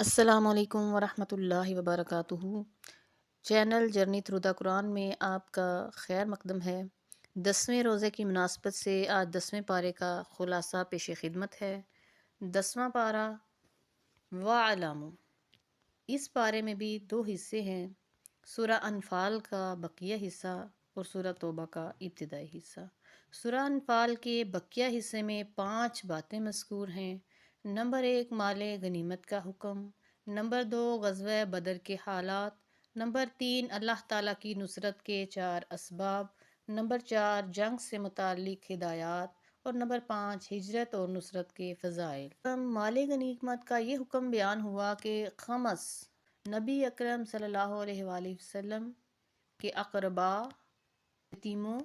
السلام علیکم ورحمۃ اللہ وبرکاتہ۔ چینل جرنی تھرو دا قرآن میں آپ کا خیر مقدم ہے۔ 10ویں روزے کی مناسبت سے آج 10ویں پارے کا خلاصہ پیش خدمت ہے۔ 10واں پارہ وَاعْلَمُوا، اس پارے میں بھی 2 حصے ہیں، سورہ انفال کا بقیہ حصہ اور سورہ توبہ کا ابتدائی حصہ۔ سورہ انفال کے بقیہ حصے میں 5 باتیں مذکور ہیں۔ نمبر 1 مال غنیمت کا حکم، نمبر 2 غزوہ بدر کے حالات، نمبر 3 اللہ تعالیٰ کی نصرت کے 4 اسباب، نمبر 4 جنگ سے متعلق ہدایات اور نمبر 5 ہجرت اور نصرت کے فضائل۔ مال غنیمت کا یہ حکم بیان ہوا کہ خمس نبی اکرم صلی اللہ علیہ وآلہ وسلم کے اقربا، یتیموں،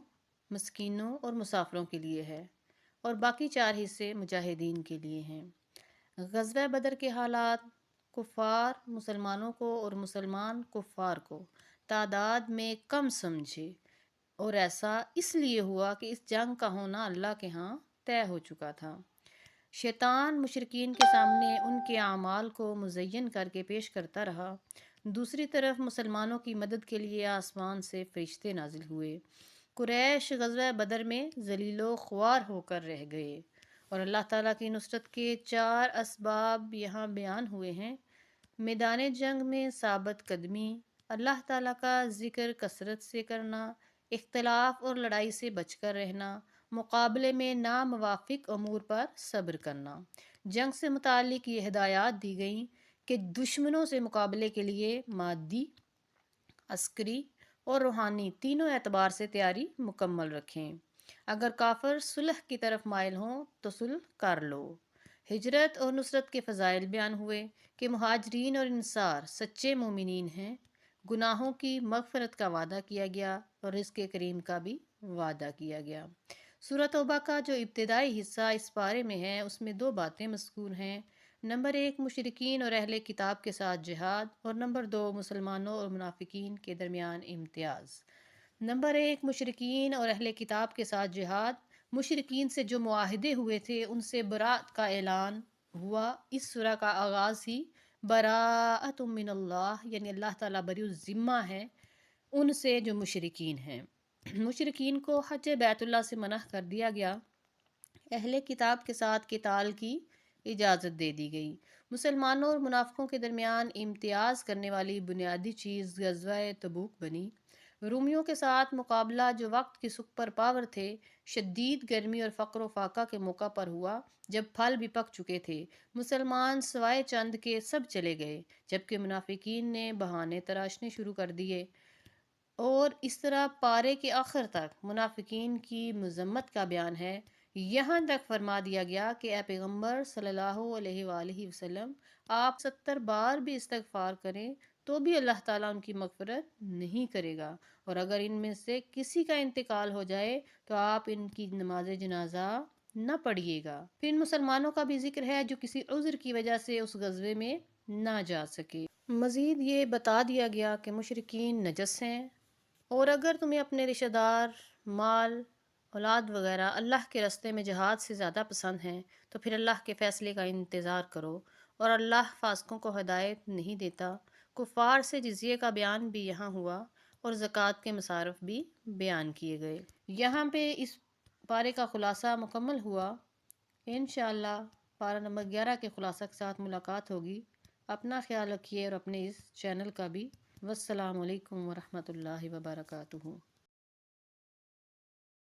مسکینوں اور مسافروں کے لیے ہے، اور باقی 4 حصے مجاہدین کے لیے ہیں۔ غزوہ بدر کے حالات، کفار مسلمانوں کو اور مسلمان کفار کو تعداد میں کم سمجھے، اور ایسا اس لیے ہوا کہ اس جنگ کا ہونا اللہ کے ہاں طے ہو چکا تھا۔ شیطان مشرکین کے سامنے ان کے اعمال کو مزین کر کے پیش کرتا رہا۔ دوسری طرف مسلمانوں کی مدد کے لیے آسمان سے فرشتے نازل ہوئے۔ قریش غزوہ بدر میں ذلیل و خوار ہو کر رہ گئے، اور اللہ تعالیٰ کی نصرت کے 4 اسباب یہاں بیان ہوئے ہیں۔ میدان جنگ میں ثابت قدمی، اللہ تعالیٰ کا ذکر کثرت سے کرنا، اختلاف اور لڑائی سے بچ کر رہنا، مقابلے میں ناموافق امور پر صبر کرنا۔ جنگ سے متعلق یہ ہدایات دی گئیں کہ دشمنوں سے مقابلے کے لیے مادی، عسکری اور روحانی تینوں اعتبار سے تیاری مکمل رکھیں۔ اگر کافر صلح کی طرف مائل ہوں تو صلح کر لو۔ ہجرت اور نصرت کے فضائل بیان ہوئے کہ مہاجرین اور انصار سچے مومنین ہیں۔ گناہوں کی مغفرت کا وعدہ کیا گیا اور رزق کریم کا بھی وعدہ کیا گیا۔ سورہ توبہ کا جو ابتدائی حصہ اس پارے میں ہے، اس میں 2 باتیں مذکور ہیں۔ نمبر 1 مشرکین اور اہل کتاب کے ساتھ جہاد، اور نمبر 2 مسلمانوں اور منافقین کے درمیان امتیاز۔ نمبر 1 مشرکین اور اہل کتاب کے ساتھ جہاد۔ مشرکین سے جو معاہدے ہوئے تھے ان سے برات کا اعلان ہوا۔ اس سورہ کا آغاز ہی براءۃ من اللہ، یعنی اللہ تعالیٰ بری الذمہ ہے ان سے جو مشرکین ہیں۔ مشرکین کو حج بیت اللہ سے منع کر دیا گیا، اہل کتاب کے ساتھ قتال کی اجازت دے دی گئی۔ مسلمانوں اور منافقوں کے درمیان امتیاز کرنے والی بنیادی چیز غزوہ تبوک بنی۔ رومیوں کے ساتھ مقابلہ جو وقت کی سپر پاور تھے، شدید گرمی اور فقر و فاقہ کے موقع پر ہوا، جب پھل بھی پک چکے تھے۔ مسلمان سوائے چند کے سب چلے گئے، جبکہ منافقین نے بہانے تراشنے شروع کر دیے، اور اس طرح پارے کے آخر تک منافقین کی مذمت کا بیان ہے۔ یہاں تک فرما دیا گیا کہ اے پیغمبر صلی اللہ علیہ وآلہ وسلم، آپ 70 بار بھی استغفار کریں تو بھی اللہ تعالیٰ ان کی مغفرت نہیں کرے گا، اور اگر ان میں سے کسی کا انتقال ہو جائے تو آپ ان کی نماز جنازہ نہ پڑھیے گا۔ پھر ان مسلمانوں کا بھی ذکر ہے جو کسی عذر کی وجہ سے اس غزوے میں نہ جا سکے۔ مزید یہ بتا دیا گیا کہ مشرکین نجس ہیں، اور اگر تمہیں اپنے رشتہ دار، مال، اولاد وغیرہ اللہ کے راستے میں جہاد سے زیادہ پسند ہیں تو پھر اللہ کے فیصلے کا انتظار کرو، اور اللہ فاسقوں کو ہدایت نہیں دیتا۔ کفار سے جزیے کا بیان بھی یہاں ہوا، اور زکوٰۃ کے مصارف بھی بیان کیے گئے۔ یہاں پہ اس پارے کا خلاصہ مکمل ہوا۔ انشاءاللہ پارہ نمبر 11 کے خلاصہ کے ساتھ ملاقات ہوگی۔ اپنا خیال رکھیے اور اپنے اس چینل کا بھی۔ والسلام علیکم ورحمۃ اللہ وبرکاتہ۔